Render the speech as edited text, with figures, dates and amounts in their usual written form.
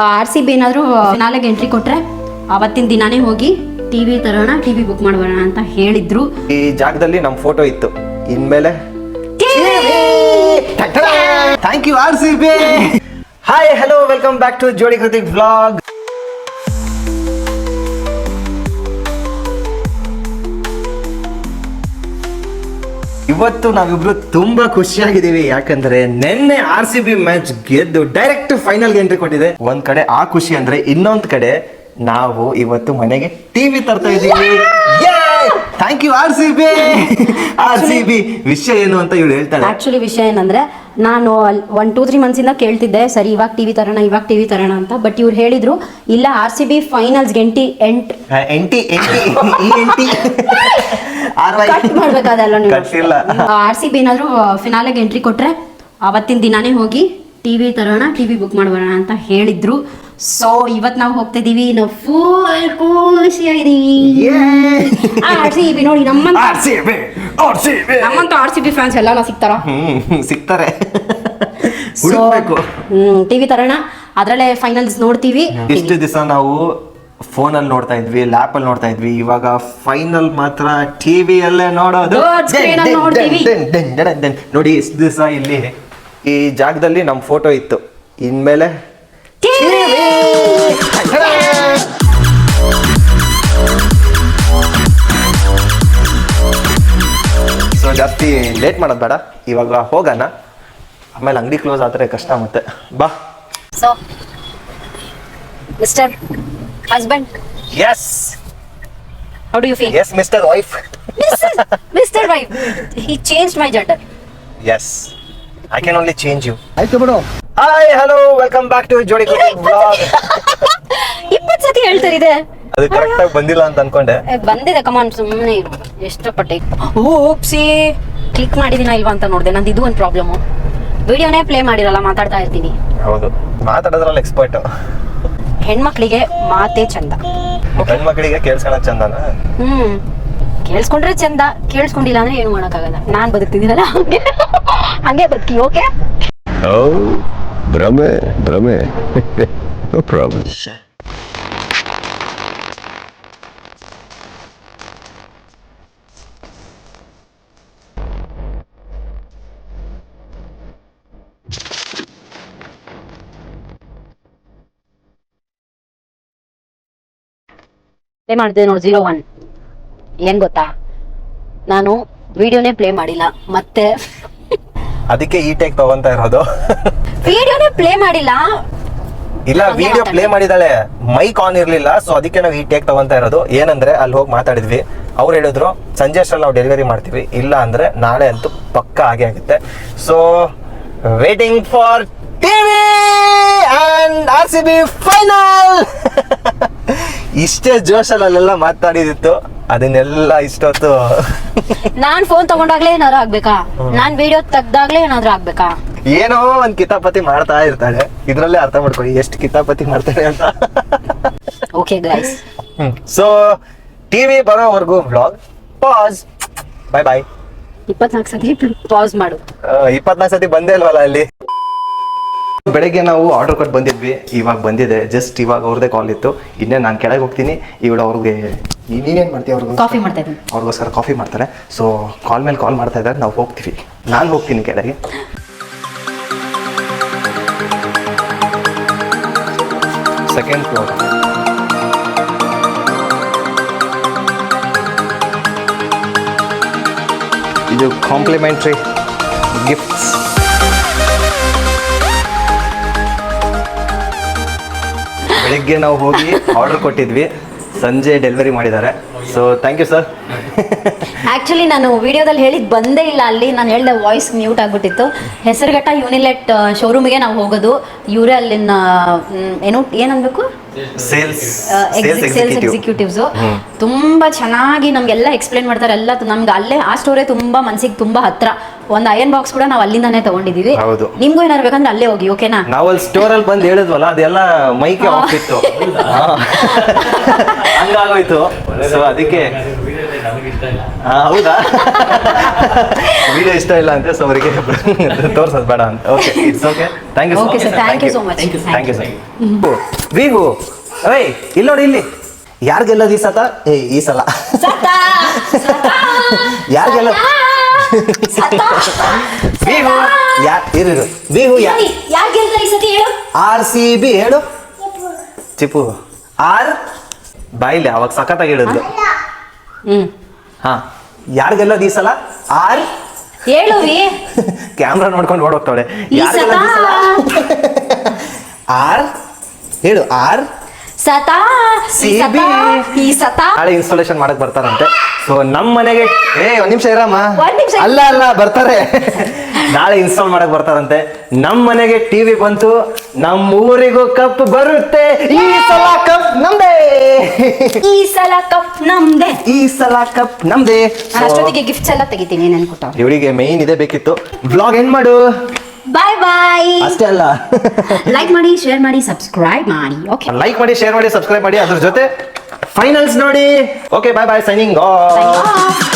RCB ಏನಾದರೂ ಫಿನಾಲೆಗೆ entry ಕೊಟ್ರೆ ಅವತ್ತಿನ ದಿನಾನೇ ಹೋಗಿ ಟಿವಿ ತರೋಣ, ಟಿವಿ ಬುಕ್ ಮಾಡೋಣ ಅಂತ ಹೇಳಿದ್ರು. ಈ ಜಾಗದಲ್ಲಿ ನಮ್ಮ ಫೋಟೋ ಇತ್ತು. ಇನ್ಮೇಲೆ thank you RCB. Hi hello welcome back to ಜೋಡಿ ಕೃತಿಕ್ ವ್ಲಾಗ್. ಇವತ್ತು ನಾವಿಬ್ರು ತುಂಬಾ ಖುಷಿಯಾಗಿದ್ದೀವಿ. ಯಾಕಂದ್ರೆ ನಿನ್ನೆ RCB ಮ್ಯಾಚ್ ಗೆದ್ದು ಡೈರೆಕ್ಟ್ ಫೈನಲ್ ಎಂಟ್ರಿ ಕೊಟ್ಟಿದೆ. ಒಂದ್ ಕಡೆ ಆ ಖುಷಿ ಅಂದ್ರೆ, ಇನ್ನೊಂದ್ ಕಡೆ ನಾವು ಇವತ್ತು ಮನೆಗೆ ಟಿವಿ ತರ್ತಾ ಇದೀವಿ. Thank you RCB. ವಿಷಯ ಏನು ಅಂತ ಇವಳು ಹೇಳ್ತಾಳೆ. ಆಕ್ಚುಲಿ ವಿಷಯ ಏನಂದ್ರೆ, ನಾನು 1-2-3 ಮಂತ್ಸಿಂದ ಕೇಳ್ತಿದ್ದೆ, ಸರಿ ಇವಾಗ ಟಿವಿ ತರೋಣ ಅಂತ. ಬಟ್ ಇವ್ರು ಹೇಳಿದ್ರು ಇಲ್ಲ, RCB ಫೈನಲ್ಸ್ ಮಾಡ್ಬೇಕಾದಲ್ಲ. RCB ಏನಾದ್ರು ಫಿನಾಲೆಗೆ ಎಂಟ್ರಿ ಕೊಟ್ರೆ ಅವತ್ತಿನ ದಿನಾನೇ ಹೋಗಿ ಟಿವಿ ತರೋಣ, ಟಿವಿ ಬುಕ್ ಮಾಡೋಣ ಅಂತ ಹೇಳಿದ್ರು. ಸೊ ಇವತ್ತು ನಾವು ಹೋಗ್ತಾ ಇದೀವಿ. ನಾವು ಫುಲ್ ಖುಷಿಯಾಗಿದ್ದೀವಿ. RCB ನೋಡಿ, ನಮ್ಮಂತ RCB ಫ್ಯಾನ್ಸ್ ಎಲ್ಲ ಸಿಗ್ತಾರೆ. ಟಿವಿ ತರೋಣ, ಅದ್ರಲ್ಲೇ ಫೈನಲ್ಸ್ ನೋಡ್ತೀವಿ. ಇಷ್ಟು ದಿವಸ ನಾವು ಫೋನಲ್ಲಿ ನೋಡ್ತಾ ಇದ್ವಿ, ಲ್ಯಾಪ್ ಅಲ್ಲಿ ನೋಡ್ತಾ ಇದ್ವಿ. ಇವಾಗ ಫೈನಲ್ ಮಾತ್ರ ಟಿವಿಯಲ್ಲೇ ನೋಡೋದು. ನೋಡಿ, ಇಷ್ಟು ದಿವಸ ಇಲ್ಲಿ ಈ ಜಾಗದಲ್ಲಿ ನಮ್ಮ ಫೋಟೋ ಇತ್ತು. ಇನ್ಮೇಲೆ ಸೊ ಜಾಸ್ತಿ ಲೇಟ್ ಮಾಡೋದು ಬೇಡ, ಇವಾಗ ಹೋಗೋಣ. ಆಮೇಲೆ ಅಂಗಡಿ ಕ್ಲೋಸ್ ಆದರೆ ಕಷ್ಟ ಮತ್ತೆ. ಬಾ. So mister husband, yes, how do you feel? yes Mr. wife. Mr. wife, he changed my gender. Yes, I can only change you. Hi, hello, welcome back to Jodi Cooking Vlog. 20 ಸತಿ ಹೇಳ್ತಿರಿದೆ. ಅದು correct ಆಗಿ ಬಂದಿಲ್ಲ ಅಂತ ಅನ್ಕೊಂಡೆ. ಬಂದಿದೆ, ಕಮಾನ್, ಸುಮ್ಮನೆ ಇರು. ಎಷ್ಟಪಟ್ಟೆ ಓಪ್ಸಿ click ಮಾಡಿದಿನ ಇಲ್ವಾ ಅಂತ ನೋಡಿದೆ. ನಂದು ಇದು ಒಂದು ಪ್ರಾಬ್ಲಮ್, ವಿಡಿಯೋನೇ ಪ್ಲೇ ಮಾಡಿರಲ್ಲ, ಮಾತಾಡ್ತಾ ಇರ್ತೀನಿ. ಹೌದು, ಮಾತಾಡೋದ್ರಲ್ಲಿ ಎಕ್ಸ್ಪರ್ಟ್. ಹೆಣ್ಮಕ್ಳಿಗೆ ಮಾತೇ ಚಂದ, ಹೆಣ್ಮಕ್ಳಿಗೆ ಕೇಳಿಸ್ಕೊಳ್ಳೋದು ಚಂದನ. ಕೇಳಿಸ್ಕೊಂಡ್ರೆ ಚಂದ, ಕೇಳಿಸ್ಕೊಂಡಿಲ್ಲ ಅಂದ್ರೆ ಏನು ಮಾಡಕ್ಕಾಗಲ್ಲ. ನಾನ್ ಬದುಕ್ತಿದ್ದೀನಲ್ಲ, ಹಂಗೆ ಬದುಕಿ. ಓಕೆ, ಭ್ರಮೆ ನೋ ಪ್ರಾಬ್ಲಮ್. ಪ್ಲೇ ಮಾಡ್ತಿದ್ದೆ ನೋಡಿ 01. ಏನ್ ಗೊತ್ತಾ, ನಾನು ವಿಡಿಯೋನೇ ಪ್ಲೇ ಮಾಡಿಲ್ಲ. ಮತ್ತೆ ಅದಕ್ಕೆ ಈ ಟೇಕ್ ತಗೊಂತ ಇರೋದು. ವಿಡಿಯೋನೇ ಪ್ಲೇ ಮಾಡಿಲ್ಲ. ಇಲ್ಲ, ವಿಡಿಯೋ ಪ್ಲೇ ಮಾಡಿದಾಳೆ, ಮೈಕ್ ಆನ್ ಇರ್ಲಿಲ್ಲ. ಸೊ ಅದಕ್ಕೆ ನಾವು ಈ ಟೇಕ್ ತಗೊಂತ ಇರೋದು. ಏನಂದ್ರೆ ಅಲ್ಲಿ ಹೋಗಿ ಮಾತಾಡಿದ್ವಿ, ಅವ್ರು ಹೇಳಿದ್ರು ಸಂಜೆ ಅಷ್ಟ್ರಲ್ಲಿ ನಾವು ಡೆಲಿವರಿ ಮಾಡ್ತೀವಿ, ಇಲ್ಲ ಅಂದ್ರೆ ನಾಳೆ ಅಂತೂ ಪಕ್ಕ ಆಗೇ ಆಗುತ್ತೆ. So waiting for TV and RCB final. ಇಷ್ಟೇ ಜೋಶಲ್ಲೆಲ್ಲ ಮಾತಾಡಿದಿತ್ತು, ಅದನ್ನೆಲ್ಲ ಇಷ್ಟೊತ್ತು ನಾನ್ ಫೋನ್ ತಗೊಂಡಾಗ್ಲೇ ಏನಾದ್ರು ಆಗ್ಬೇಕಾ, ನಾನ್ ವಿಡಿಯೋ ತೆಗ್ದಾಗ್ಲೇ ಏನಾದ್ರು ಆಗ್ಬೇಕಾ? ಏನೋ ಒಂದ್ ಕಿತಾಪತಿ ಮಾಡ್ತಾ ಇರ್ತಾಳೆ. ಇದ್ರಲ್ಲೇ ಅರ್ಥ ಮಾಡ್ಕೊಳ್ಳಿ ಎಷ್ಟು ಕಿತಾಪತಿ ಮಾಡ್ತಾಳೆ ಅಂತ. ಓಕೆ ಗೈಸ್, ಸೊ ಟಿವಿ ಬರೋವರೆಗೂ ವ್ಲಾಗ್ ಪಾಸ್. ಬಾಯ್. 24 ಸತಿ ಪಾಸ್ ಮಾಡು. 24 ಸತಿ ಬಂದೇ ಇಲ್ವಲ್ಲ ಅಲ್ಲಿ. ಬೆಳಗ್ಗೆ ನಾವು ಆರ್ಡರ್ ಕೊಟ್ಟು ಬಂದಿದ್ವಿ, ಇವಾಗ ಬಂದಿದೆ. ಜಸ್ಟ್ ಇವಾಗ ಅವ್ರದೇ ಕಾಲ್ ಇತ್ತು. ಇನ್ನೇ ನಾನು ಕೆಳಗೆ ಹೋಗ್ತೀನಿ. ಇವಳು ಅವ್ರಿಗೆ ನೀನೇನು ಮಾಡ್ತೀವಿ, ಕಾಫಿ ಮಾಡ್ತಾ ಇದ್ದೀನಿ, ಅವ್ರಿಗೋಸ್ಕರ ಕಾಫಿ ಮಾಡ್ತಾರೆ. ಸೊ ಕಾಲ್ ಮೇಲೆ ಕಾಲ್ ಮಾಡ್ತಾ ಇದ್ದಾರೆ, ನಾವು ಹೋಗ್ತೀವಿ. ನಾನು ಹೋಗ್ತೀನಿ ಕೆಳಗೆ. Second floor. ಇದು ಕಾಂಪ್ಲಿಮೆಂಟ್ರಿ ಗಿಫ್ಟ್ಸ್. ಬೆಳಿಗ್ಗೆ ನಾವು ಹೋಗಿ ಆರ್ಡರ್ ಕೊಟ್ಟಿದ್ವಿ, ಸಂಜೆ ಡೆಲಿವರಿ ಮಾಡಿದ್ದಾರೆ. So thank you sir. Actually ನಾನು ವಿಡಿಯೋದಲ್ಲಿ ಹೇಳಿದ್ ಬಂದೇ ಇಲ್ಲ. ಅಲ್ಲಿ ನಾನು ಹೇಳಿದೆ ವಾಯ್ಸ್ ಮ್ಯೂಟ್ ಆಗ್ಬಿಟ್ಟಿತ್ತು. ಹೆಸರುಘಟ್ಟ ಯೂನಿಲೆಟ್ ಶೋರೂಮಿಗೆ ನಾವು ಹೋಗೋದು. ಇವರೇ ಅಲ್ಲಿನ ಏನನ್ಬೇಕು, ಸೇಲ್ಸ್ ಎಕ್ಸಿಕ್ಯೂಟಿವ್ಸ್. ತುಂಬಾ ಚೆನ್ನಾಗಿ ನಮ್ಗೆಲ್ಲ ಎಕ್ಸ್ಪ್ಲೇನ್ ಮಾಡ್ತಾರೆ. ಎಲ್ಲ ನಮ್ಗೆ ಅಲ್ಲೇ ಆ ಸ್ಟೋರೇ ತುಂಬಾ ಮನ್ಸಿಗೆ ತುಂಬಾ ಹತ್ರ. ಒಂದು ಅಯನ್ ಬಾಕ್ಸ್ ಕೂಡ ನಾವು ಅಲ್ಲಿಂದಾನೇ ತಗೊಂಡಿದೀವಿ. ನಿಮ್ಗೂ ಏನಾರು ಬೇಕಂದ್ರೆ ಅಲ್ಲೇ ಹೋಗಿ, ಓಕೆನಾ? ನಾವು ಅಲ್ಲಿ ಸ್ಟೋರ್ ಅಲ್ಲಿ ಬಂದು ಹೇಳಿದ್ವಲ್ಲ, ಅದೆಲ್ಲ ಮೈಕೆ ಆಫ್ ಇತ್ತು, ಹಂಗಾಗೋಯ್ತು. ಸೊ ಅದಕ್ಕೆ ಹೌದಾ ವಿಡಿಯೋ ಇಷ್ಟ ಇಲ್ಲ ಅಂತ ಸೊ ಅವರಿಗೆ ತೋರ್ಸೋದು ಬೇಡ ಅಂತ okay it's okay thank you Okay, sir. Thank you so much. Thank you sir ವಿಹು ಏಯ್ ಇಲ್ಲಿ ನೋಡಿ ಇಲ್ಲಿ ಯಾರು ಗೆಲ್ಲೋದು ಈ ಸತ ಈ ಸಲ ಯಾರು ಗೆಲ್ಲ ವಿಹು ಇರು ವಿಹು ಯಾರು ಗೆಲ್ತಾರೆ ಈ ಸತಿ ಹೇಳು RCB ಹೇಳು ಚಿಪ್ಪು ಆರ್ ಬಾಯಿಲಿ ಅವಾಗ ಸಖತ್ತಾಗಿ ಹೇಳಿದ್ಲು ಹಾ ಯಾರು ಗೆಲ್ಲೋದು ಈ ಸಲ ಆರ್ ಹೇಳು ವಿ ಕ್ಯಾಮ್ರಾ ನೋಡ್ಕೊಂಡು ಓಡೋಗ್ತಾಳೆ ಈ ಯಾರು ಸತ ಗೆಲ್ಲೋದು ಈ ಸಲ ಆರ್ ಹೇಳು ಆರ್ ಸತ CB. ಈ ಸತ ನಾಳೆ ಇನ್ಸ್ಟಾಲೇಷನ್ ಮಾಡಕ್ ಬರ್ತಾರಂತೆ ಸೊ ನಮ್ಮ ಮನೆಗೆ ಒಂದ್ ನಿಮಿಷ ಇರಮ್ಮ ಒಂದ್ ನಿಮಿಷ. ಅಲ್ಲ ಬರ್ತಾರೆ ನಾಳೆ ಇನ್ಸ್ಟಾಲ್ ಮಾಡಕ್ ಬರ್ತಾರಂತೆ ನಮ್ಮ ಮನೆಗೆ ಟಿವಿ ಬಂತು ನಮ್ಮ ಊರಿಗೂ ಕಪ್ ಬರುತ್ತೆ ಈ ಸಲ ಕಪ್ ನಮ್ದೇ ಈ ಸಲ ಕಪ್ ನಮ್ದೆ ಈ ಸಲ ಕಪ್ ನಮ್ದೇ ನಾನು ಅಷ್ಟೊತ್ತಿಗೆ ಗಿಫ್ಟ್ಸ್ ಎಲ್ಲ ತೆಗಿತೀನಿ ನೆನ್ಕೊಟ್ಟವ್ರೆ ಇವಳಿಗೆ ಮೈನ್ ಇದೇ ಬೇಕಿತ್ತು ವ್ಲಾಗ್ ಎಂಡ್ ಮಾಡು ಬಾಯ್ ಬಾಯ್ ಅಷ್ಟೇ ಅಲ್ಲ ಲೈಕ್ ಮಾಡಿ ಶೇರ್ ಮಾಡಿ ಸಬ್ಸ್ಕ್ರೈಬ್ ಮಾಡಿ ಓಕೆ ಲೈಕ್ ಮಾಡಿ ಶೇರ್ ಮಾಡಿ ಸಬ್ಸ್ಕ್ರೈಬ್ ಮಾಡಿ ಅದ್ರ ಜೊತೆ ಫೈನಲ್ಸ್ ನೋಡಿ ಓಕೆ ಬಾಯ್ ಬಾಯ್ ಸೈನಿಂಗ್ ಆಫ್